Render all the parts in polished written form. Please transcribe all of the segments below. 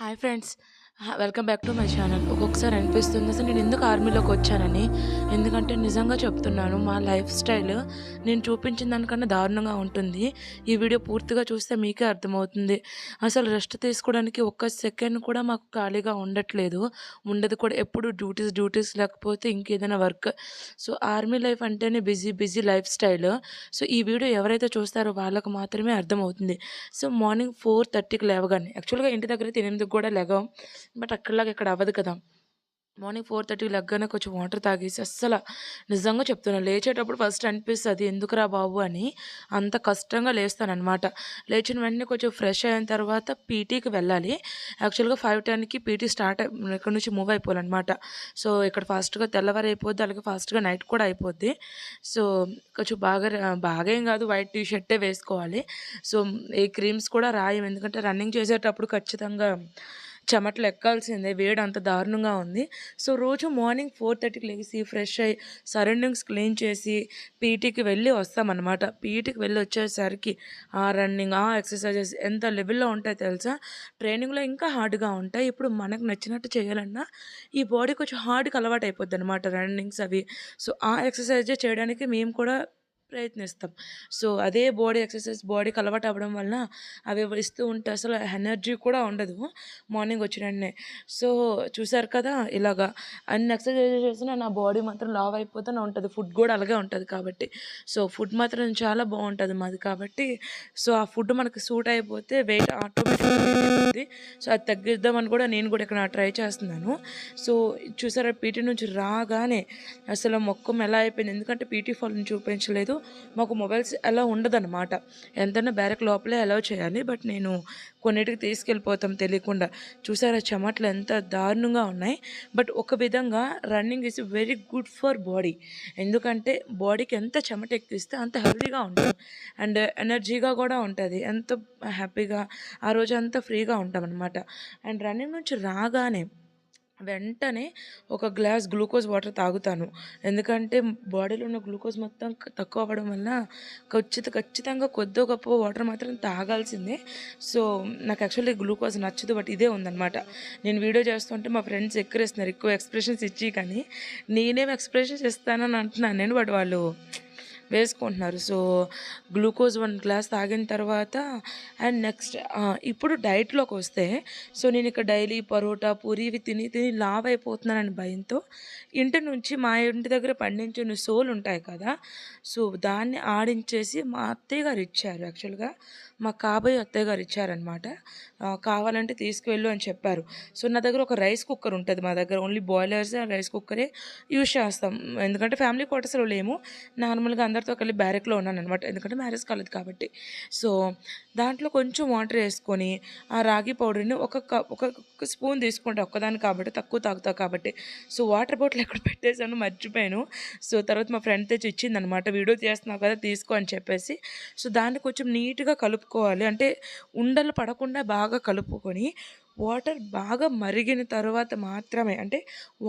Hi friends. Welcome back to my channel. ఒక్కొక్కసారి అనిపిస్తుంది అసలు నేను ఎందుకు ఆర్మీలోకి వచ్చానని. ఎందుకంటే నిజంగా చెప్తున్నాను, మా లైఫ్ స్టైల్ నేను చూపించిన దానికన్నా దారుణంగా ఉంటుంది. ఈ వీడియో పూర్తిగా చూస్తే మీకే అర్థమవుతుంది. అసలు రెస్ట్ తీసుకోవడానికి ఒక్క సెకండ్ కూడా మాకు ఖాళీగా ఉండట్లేదు. ఉండదు కూడా. ఎప్పుడు డ్యూటీస్ లేకపోతే ఇంకేదైనా వర్క్. సో ఆర్మీ లైఫ్ అంటేనే బిజీ లైఫ్ స్టైల్. సో ఈ వీడియో ఎవరైతే చూస్తారో వాళ్ళకు మాత్రమే అర్థమవుతుంది. సో మార్నింగ్ 4:30కి లేవగానే, యాక్చువల్గా ఇంటి దగ్గర 8కి కూడా లేగాం, బట్ అక్కడలాగా ఇక్కడ అవ్వదు కదా. మార్నింగ్ 4:30 లెగ్గానే కొంచెం వాటర్ తాగేసి, అస్సలు నిజంగా చెప్తున్నాను, లేచేటప్పుడు ఫస్ట్ అనిపిస్తుంది ఎందుకురా బాబు అని. అంత కష్టంగా లేస్తానన్నమాట. లేచిన వెంటనే కొంచెం ఫ్రెష్ అయిన తర్వాత పీటీకి వెళ్ళాలి. యాక్చువల్గా 5:10కి పీటీ స్టార్ట్ ఇక్కడ నుంచి మూవ్ అయిపోవాలన్నమాట. సో ఇక్కడ ఫాస్ట్గా తెల్లవారు అయిపోద్ది, అలాగే ఫాస్ట్గా నైట్ కూడా అయిపోద్ది. సో కొంచెం బాగా ఏం కాదు, వైట్ టీ షర్టే వేసుకోవాలి. సో ఏ క్రీమ్స్ కూడా రాయం, ఎందుకంటే రన్నింగ్ చేసేటప్పుడు ఖచ్చితంగా చెమటలు ఎక్కాల్సిందే, వేడి అంత దారుణంగా ఉంది. సో రోజు మార్నింగ్ 4:30కి లేచి ఫ్రెష్ అయ్యి సరౌండింగ్స్ క్లీన్ చేసి పీటీకి వెళ్ళి వస్తామన్నమాట. పీటీకి వెళ్ళి వచ్చేసరికి ఆ రన్నింగ్, ఆ ఎక్సర్సైజెస్ ఎంత లెవెల్లో ఉంటాయి తెలుసా. ట్రైనింగ్లో ఇంకా హార్డ్గా ఉంటాయి. ఇప్పుడు మనకు నచ్చినట్టు చేయాలన్నా ఈ బాడీ కొంచెం హార్డ్గా అలవాటు అయిపోద్ది అనమాట, రన్నింగ్స్ అవి. సో ఆ ఎక్సర్సైజే చేయడానికి మేము కూడా ప్రయత్నిస్తాం. సో అదే బాడీ ఎక్సర్సైజ్ బాడీకి అలవాటు అవ్వడం వలన అవి ఇస్తూ ఉంటే అసలు ఎనర్జీ కూడా ఉండదు మార్నింగ్ వచ్చిన వెంటనే. సో చూసారు కదా, ఇలాగా అన్ని ఎక్సర్సైజ్ చేసినా నా బాడీ మాత్రం లావ్ అయిపోతూనే ఉంటుంది. ఫుడ్ కూడా అలాగే ఉంటుంది కాబట్టి. సో ఫుడ్ మాత్రం చాలా బాగుంటుంది మాది కాబట్టి. సో ఆ ఫుడ్ మనకి సూట్ అయిపోతే వెయిట్ ఆటోమేటిక్గా అయిపోతుంది. సో అది తగ్గిద్దామని కూడా నేను కూడా ఇక్కడ ట్రై చేస్తున్నాను. సో చూసారా, పీటీ నుంచి రాగానే అసలు మొక్కం ఎలా అయిపోయింది, ఎందుకంటే పీటీ ఫాల్ని చూపించలేదు మాకు. మొబైల్స్ అలా ఉండదన్నమాట, ఎంతైనా బ్యారెక్ లోపలే అలౌ చేయాలి. బట్ నేను కొన్నిటికి తీసుకెళ్ళిపోతాం తెలియకుండా. చూసారా చెమటలు ఎంత దారుణంగా ఉన్నాయి. బట్ ఒక విధంగా running is very good for body. ఎందుకంటే బాడీకి ఎంత చెమట ఎక్కిస్తే అంత హెల్తీగా ఉంటుంది అండ్ ఎనర్జీగా కూడా ఉంటుంది, ఎంత హ్యాపీగా ఆ రోజు అంతా ఫ్రీగా ఉంటాం అనమాట. అండ్ రన్నింగ్ నుంచి రాగానే వెంటనే ఒక గ్లాస్ గ్లూకోజ్ వాటర్ తాగుతాను. ఎందుకంటే బాడీలో ఉన్న గ్లూకోజ్ మొత్తం తక్కువ అవ్వడం వల్ల ఖచ్చితంగా కొద్దో గొప్ప వాటర్ మాత్రం తాగాల్సిందే. సో నాకు యాక్చువల్లీ గ్లూకోజ్ నచ్చదు, బట్ ఇదే ఉందన్నమాట. నేను వీడియో చేస్తుంటే మా ఫ్రెండ్స్ ఎక్కిరిస్తున్నారు ఎక్కువ ఎక్స్ప్రెషన్స్ ఇచ్చి, కానీ నేనేం ఎక్స్ప్రెషన్స్ ఇస్తానని అంటున్నాను నేను, బట్ వాళ్ళు వేసుకుంటున్నారు. సో గ్లూకోజ్ 1 గ్లాస్ తాగిన తర్వాత అండ్ నెక్స్ట్ ఇప్పుడు డైట్లోకి వస్తే, సో నేను ఇక్కడ డైలీ పరోటా పూరి ఇవి తిని లావ్ అయిపోతున్నానని భయంతో ఇంటి నుంచి మా ఇంటి దగ్గర పండించిన సోలు ఉంటాయి కదా, సో దాన్ని ఆడించేసి మా అత్తయ్య గారు ఇచ్చారు. యాక్చువల్గా మా కాబోయే అత్తయ్య గారు ఇచ్చారనమాట. కావాలంటే తీసుకువెళ్ళు అని చెప్పారు. సో నా దగ్గర ఒక రైస్ కుక్కర్ ఉంటుంది, మా దగ్గర ఓన్లీ బాయిలర్స్ రైస్ కుక్కరే యూజ్ చేస్తాం. ఎందుకంటే ఫ్యామిలీ క్వార్టర్స్లో లేము, నార్మల్గా అందరితో కలిసి బ్యారెక్లో ఉన్నాను అనమాట, ఎందుకంటే మ్యారేజ్ కాలేదు కాబట్టి. సో దాంట్లో కొంచెం వాటర్ వేసుకొని ఆ రాగి పౌడర్ని ఒక స్పూన్ తీసుకుంటా, ఒక్కదాన్ని కాబట్టి తక్కువ తాగుతా కాబట్టి. సో వాటర్ బాటిల్ ఎక్కడ పెట్టేశాను మర్చిపోయాను. సో తర్వాత మా ఫ్రెండ్ తెచ్చి ఇచ్చిందనమాట, వీడియో చేస్తున్నావు కదా తీసుకో అని చెప్పేసి. సో దాన్ని కొంచెం నీట్గా కలుపుకోవాలి, అంటే ఉండలు పడకుండా బాగా కలుపుకొని వాటర్ బాగా మరిగిన తర్వాత మాత్రమే, అంటే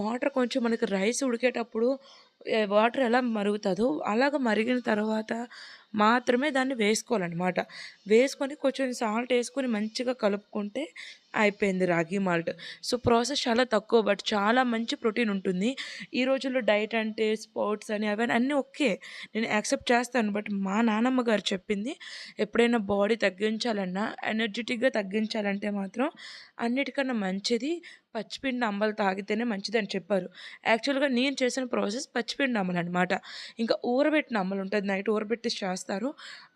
వాటర్ కొంచెం మనకి రైస్ ఉడికేటప్పుడు వాటర్ ఎలా మరుగుతుందో అలాగ మరిగిన తర్వాత మాత్రమే దాన్ని వేసుకోవాలన్నమాట. వేసుకొని కొంచెం సాల్ట్ వేసుకొని మంచిగా కలుపుకుంటే అయిపోయింది రాగి మాల్ట్. సో ప్రాసెస్ చాలా తక్కువ, బట్ చాలా మంచి ప్రోటీన్ ఉంటుంది. ఈ రోజుల్లో డైట్ అంటే స్పోర్ట్స్ అని అవన్నీ అన్నీ ఓకే, నేను యాక్సెప్ట్ చేస్తాను. బట్ మా నానమ్మ గారు చెప్పింది, ఎప్పుడైనా బాడీ తగ్గించాలన్నా ఎనర్జెటిక్గా తగ్గించాలంటే మాత్రం అన్నిటికన్నా మంచిది పచ్చిపిండి అంబలు తాగితేనే మంచిది అని చెప్పారు. యాక్చువల్గా నేను చేసిన ప్రాసెస్ పచ్చిపిండి అంబలు అనమాట. ఇంకా ఊరబెట్టిన అంబలు ఉంటుంది, నైట్ ఊరబెట్టి చేస్తారు.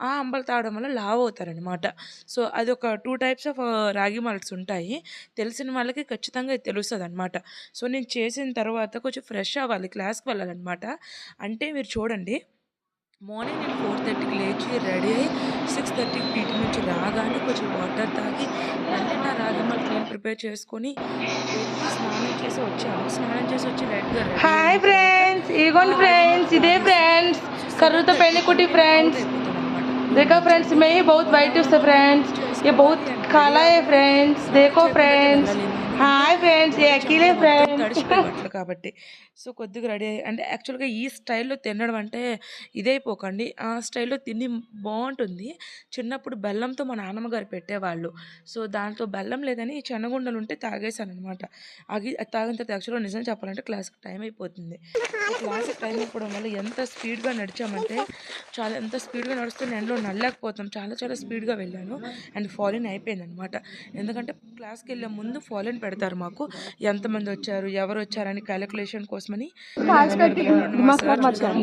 ఆ అంబలు తాగడం వల్ల లావ్ అవుతారనమాట. సో అది ఒక 2 టైప్స్ ఆఫ్ రాగి మాల్ట్స్ ఉంటాయి. తెలిసిన వాళ్ళకి ఖచ్చితంగా ఇది తెలుస్తుంది అనమాట. సో నేను చేసిన తర్వాత కొంచెం ఫ్రెష్ అవ్వాలి, క్లాస్కి వెళ్ళాలన్నమాట. అంటే మీరు చూడండి, మార్నింగ్ నేను 4:30కి లేచి రెడీ అయ్యి 6:30కి పీటీ నుంచి రాగానే కొంచెం వాటర్ తాగి మళ్ళీ నా రాగి మాల్ట్ నేను ప్రిపేర్ చేసుకొని స్నానం చేసి వచ్చాను. స్నానం చేసి వచ్చి రెడీగా హాయ్ ఫ్రెండ్స్, ఇగోండి ఫ్రెండ్స్, ఇదే ఫ్రెండ్స్ కర్రతో పెళ్లి కుట్టి फ्रेंड्स। देखा फ्रेंड्स, मैं ही बहुत वाइट हूँ फ्रेंड्स, ये बहुत खाला है फ्रेंड्स, देखो फ्रेंड्स, हाय फ्रेंड्स, ये अकेले फ्रेंड्स. తడిచిపోయి బట్టలు కాబట్టి సో కొద్దిగా రెడీ అయ్యి అంటే యాక్చువల్గా ఈ స్టైల్లో తినడం అంటే ఇదైపోకండి, ఆ స్టైల్లో తిని బాగుంటుంది. చిన్నప్పుడు బెల్లంతో మా నాన్నమ్మ గారు పెట్టేవాళ్ళు. సో దాంట్లో బెల్లం లేదని చెనగుండలు ఉంటే తాగేశాను అనమాట. అది తాగిన తర్వాత యాక్చువల్గా నిజం చెప్పాలంటే క్లాస్కి టైం అయిపోతుంది. సో క్లాస్కి టైం అయిపోవడం వల్ల ఎంత స్పీడ్గా నడిచామంటే ఎంత స్పీడ్గా నడుస్తే ఎండలో నడలేకపోతాం. చాలా చాలా స్పీడ్గా వెళ్ళాను అండ్ ఫాలిన్ అయిపోయింది అనమాట. ఎందుకంటే క్లాస్కి వెళ్ళే ముందు ఫాలిన్ పెడతారు మాకు, ఎంతమంది వచ్చారు ఎవరు వచ్చారని క్యాలిక్యులేషన్ కోసమని.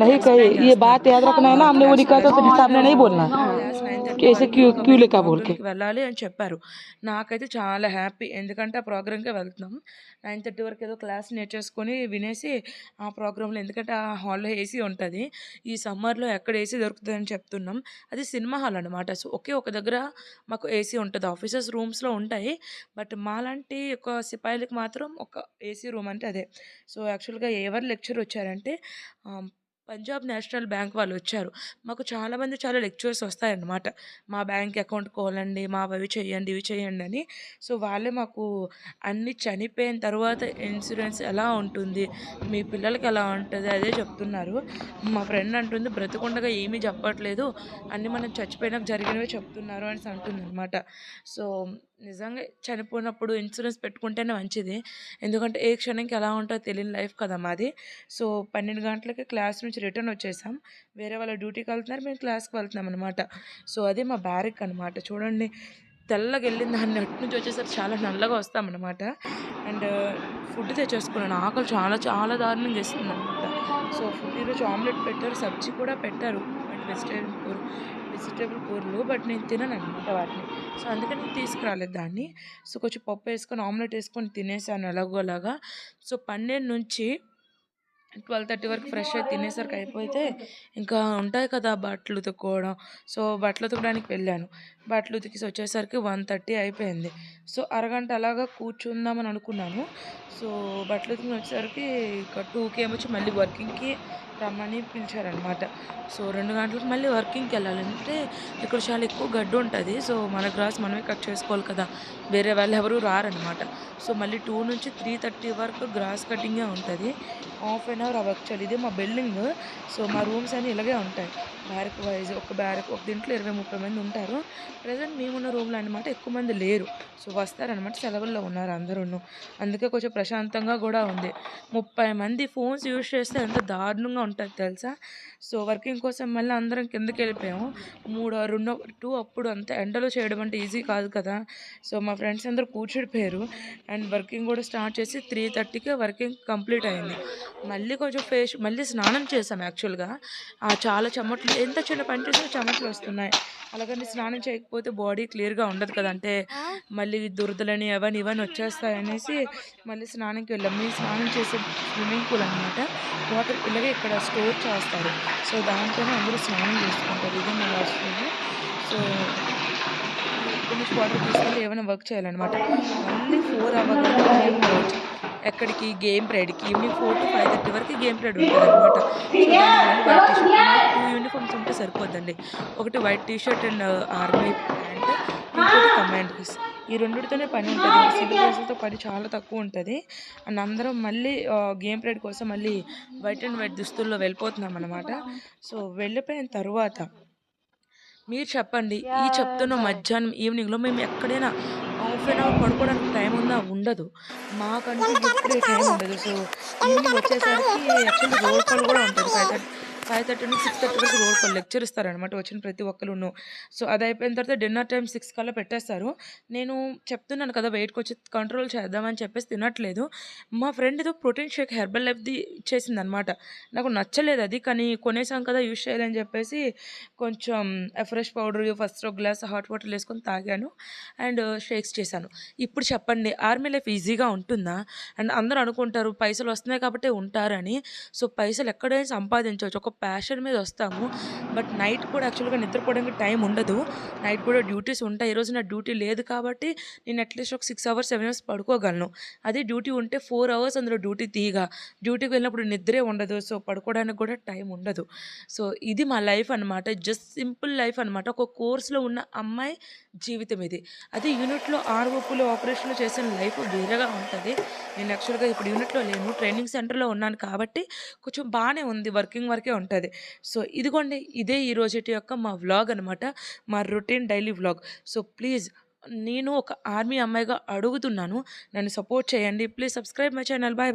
नहीं कही ये बात याद रखना है ना, हमने वो लिखा था तो सामने नहीं बोलना ऐसे क्यों लिखा बोल के. వెళ్ళాలి అని చెప్పారు. నాకైతే చాలా హ్యాపీ, ఎందుకంటే ఆ ప్రోగ్రామ్కే వెళ్తున్నాం. 9:30 వరకు ఏదో క్లాస్ నేర్చేసుకొని వినేసి ఆ ప్రోగ్రాంలో, ఎందుకంటే ఆ హాల్లో ఏసీ ఉంటుంది. ఈ సమ్మర్లో ఎక్కడ ఏసీ దొరుకుతుందని చెప్తున్నాం. అది సినిమా హాల్ అనమాట. సో ఒకే ఒక దగ్గర మాకు ఏసీ ఉంటుంది. ఆఫీసర్స్ రూమ్స్లో ఉంటాయి, బట్ మాలాంటి ఒక సిపాయిలకి మాత్రం ఒక ఏసీ రూమ్ అంటే అదే. సో యాక్చువల్గా ఎవరు లెక్చర్ వచ్చారంటే పంజాబ్ నేషనల్ బ్యాంక్ వాళ్ళు వచ్చారు. మాకు చాలామంది చాలా లెక్చర్స్ వస్తాయన్నమాట. మా బ్యాంక్ అకౌంట్ కోలండి, మా అవి చేయండి ఇవి చేయండి అని. సో వాళ్ళే మాకు అన్ని చనిపోయిన తర్వాత ఇన్సూరెన్స్ ఎలా ఉంటుంది, మీ పిల్లలకి ఎలా ఉంటుంది అదే చెప్తున్నారు. మా ఫ్రెండ్ అంటుంది బ్రతికుండగా ఏమీ చెప్పట్లేదు, అన్నీ మనం చచ్చిపోయినాక జరిగినవే చెప్తున్నారు అని అంటుంది అనమాట. సో నిజంగా చనిపోయినప్పుడు ఇన్సూరెన్స్ పెట్టుకుంటేనే మంచిది, ఎందుకంటే ఏ క్షణంకి ఎలా ఉంటుందో తెలియని లైఫ్ కదా మాది. సో 12 గంటలకి క్లాస్ నుంచి రిటర్న్ వచ్చేసాం. వేరే వాళ్ళ డ్యూటీకి వెళ్తున్నారు, మేము క్లాస్కి వెళ్తున్నాం అనమాట. సో అదే మా బ్యారిక్ అనమాట. చూడండి తెల్లగా వెళ్ళింది, దాన్ని అటు నుంచి వచ్చేసరికి చాలా నల్లగా వస్తామన్నమాట. అండ్ ఫుడ్ తెచ్చేసుకున్నాను, ఆకలి చాలా చాలా దారుణంగా చేస్తుంది అనమాట. సో ఫుడ్ ఈరోజు ఆమ్లెట్ పెట్టారు, సబ్జీ కూడా పెట్టారు అండ్ వెజిటేబుల్ కూరలు, బట్ నేను తినను అనమాట వాటిని. సో అందుకని నేను తీసుకురాలేదు దాన్ని. సో కొంచెం పప్పు వేసుకొని ఆమ్లెట్ వేసుకొని తినేసాను ఎలాగోలాగా. సో 12 నుంచి 12:30 వరకు ఫ్రెష్ అయి తినేసరికి అయిపోతే ఇంకా ఉంటాయి కదా బట్టలు ఉతుక్కోవడం. సో బట్టలు ఉతకడానికి వెళ్ళాను. బట్టలు ఉతికేసి వచ్చేసరికి 1:30 అయిపోయింది. సో అరగంట అలాగా కూర్చుందామని అనుకున్నాను. సో బట్టలు ఉతికి వచ్చేసరికి ఇక 2కి ఏమొచ్చి మళ్ళీ వర్కింగ్కి రమ్మని పిలిచారనమాట. సో 2 గంటలకు మళ్ళీ వర్కింగ్కి వెళ్ళాలంటే ఇక్కడ చాలా ఎక్కువ గడ్డి ఉంటుంది. సో మన గ్రాస్ మనమే కట్ చేసుకోవాలి కదా, వేరే వాళ్ళు ఎవరు రారనమాట. సో మళ్ళీ 2 నుంచి 3:30 వరకు గ్రాస్ కటింగే ఉంటుంది. హాఫ్ అన్ అవర్ వర్క్ చేయాలి. ఇది మా బిల్డింగ్. సో మా రూమ్స్ అన్నీ ఇలాగే ఉంటాయి, బ్యారక్ వైజ్. ఒక దీంట్లో 20-30 మంది ఉంటారు. ప్రజెంట్ మేమున్న రూమ్లో అనమాట ఎక్కువ మంది లేరు. సో వస్తారనమాట, సెలవుల్లో ఉన్నారు అందరూ. అందుకే కొంచెం ప్రశాంతంగా కూడా ఉంది. 30 మంది ఫోన్స్ యూజ్ చేస్తే ఎంత దారుణంగా ఉంటుంది తెలుసా. సో వర్కింగ్ కోసం మళ్ళీ అందరం కిందకి వెళ్ళిపోయాము. 2 అప్పుడు అంత ఎండలో చేయడం అంటే ఈజీ కాదు కదా. సో మా ఫ్రెండ్స్ అందరూ కూర్చుడిపోయారు అండ్ వర్కింగ్ కూడా స్టార్ట్ చేసి 3:30కే వర్కింగ్ కంప్లీట్ అయింది. మళ్ళీ కొంచెం మళ్ళీ స్నానం చేసాం. యాక్చువల్గా చాలా చెమటలు, ఎంత చిన్న పని చేసినా చెమటలు వస్తున్నాయి. అలాగని స్నానం చేయకపోతే బాడీ క్లియర్గా ఉండదు కదా, అంటే మళ్ళీ దురదలని అవన్నీ ఇవన్నీ వచ్చేస్తాయి అనేసి మళ్ళీ స్నానంకి వెళ్ళాం. మేము స్నానం చేసే స్విమ్మింగ్ పూల్ అనమాట. వాటర్ ఇలాగే ఇక్కడ స్టోర్ చేస్తారు. సో దాంట్లోనే అందరూ స్నానం చేసుకుంటారు. ఇది మా వాష్రూమ్. సో ఇక్కడ నుంచి వాటర్ తీసుకెళ్ళి ఏమైనా వర్క్ చేయాలన్నమాట. మళ్ళీ 4 అవ్వగానే ఎక్కడికి గేమ్ పీరియడ్కి, ఈవినింగ్ 4 to 5:30 వరకు గేమ్ పీరియడ్ ఉంటుంది అనమాట. వైట్ టీషర్ట్, 2 యూనిఫామ్స్ ఉంటే సరిపోద్దండి. ఒకటి white T shirt and army pant, ఇంకోటి కమాండ్ పీస్. ఈ రెండిటితోనే పని ఉంటుంది. సివిల్ డ్రెస్సులతో పని చాలా తక్కువ ఉంటుంది. అండ్ అందరం మళ్ళీ గేమ్ పీరియడ్ కోసం మళ్ళీ వైట్ అండ్ వైట్ దుస్తుల్లో వెళ్ళిపోతున్నాం అనమాట. సో వెళ్ళిపోయిన తర్వాత మీరు చెప్పండి, ఈ చెప్తున్న మధ్యాహ్నం ఈవినింగ్లో మేము ఎక్కడైనా హాఫ్ అన్ అవర్ పడుకోవడానికి టైం ఉందా? ఉండదు. మాకంటూ ఎప్పుడే టైం ఉండదు. సో ఈవినింగ్ వచ్చేసరికి యాక్చువల్లీ రోల్ కాల్ కూడా ఉంటుంది. 5:30 నుంచి 6:30 వరకు రోల్ కాల్ లెక్చర్ ఇస్తారనమాట వచ్చిన ప్రతి ఒక్కరును. సో అది అయిపోయిన తర్వాత డిన్నర్ టైం 6 కల్లా పెట్టేస్తారు. నేను చెప్తున్నాను కదా వెయిట్కి వచ్చి కంట్రోల్ చేద్దామని చెప్పేసి తినట్లేదు. మా ఫ్రెండ్ ఏదో ప్రోటీన్ షేక్ హెర్బల్ లైఫ్ది ఇచ్చేసింది అనమాట. నాకు నచ్చలేదు అది, కానీ కొనేసాం కదా యూజ్ చేయాలని చెప్పేసి కొంచెం ఫ్రెష్ పౌడర్ ఫస్ట్ ఒక గ్లాస్ హాట్ వాటర్ వేసుకొని తాగాను అండ్ షేక్స్ చేశాను. ఇప్పుడు చెప్పండి, ఆర్మీ లైఫ్ ఈజీగా ఉంటుందా? అండ్ అందరూ అనుకుంటారు పైసలు వస్తున్నాయి కాబట్టి ఉంటారని. సో పైసలు ఎక్కడైనా సంపాదించవచ్చు. ఒక ప్యాషన్ మీద వస్తాము. బట్ నైట్ కూడా యాక్చువల్‌గా నిద్రపోవడానికి టైం ఉండదు. నైట్ కూడా డ్యూటీస్ ఉంటాయి. ఈరోజు నా డ్యూటీ లేదు కాబట్టి నేను అట్‌లీస్ట్ ఒక 6 అవర్స్, 7 అవర్స్ పడుకోగలను. అదే డ్యూటీ ఉంటే 4 అవర్స్ అందులో డ్యూటీ తీయగా డ్యూటీకి వెళ్ళినప్పుడు నిద్రే ఉండదు. సో, పడుకోవడానికి కూడా టైం ఉండదు. సో, ఇది మా లైఫ్ అనమాట. జస్ట్ సింపుల్ లైఫ్ అనమాట. ఒక కోర్స్‌లో ఉన్న అమ్మాయి జీవితం ఇది. అదే యూనిట్‌లో ఆర్ఓపులు, ఆపరేషన్‌లు చేసిన లైఫ్ వేరేగా ఉంటది. నేను యాక్చువల్‌గా ఇప్పుడు యూనిట్‌లో లేను. ట్రైనింగ్ సెంటర్‌లో ఉన్నాను కాబట్టి కొంచెం బానే ఉంది. వర్కింగ్ వరకే ఉంటది. సో, ఇదిగోండి ఇదే ఈ రోజుటి యొక్క మా వ్లాగ్ అనమాట. మా routine daily vlog. So, please నేను ఒక ఆర్మీ అమ్మాయిగా అడుగుతున్నాను. నన్ను సపోర్ట్ చేయండి. Please subscribe my channel. Bye.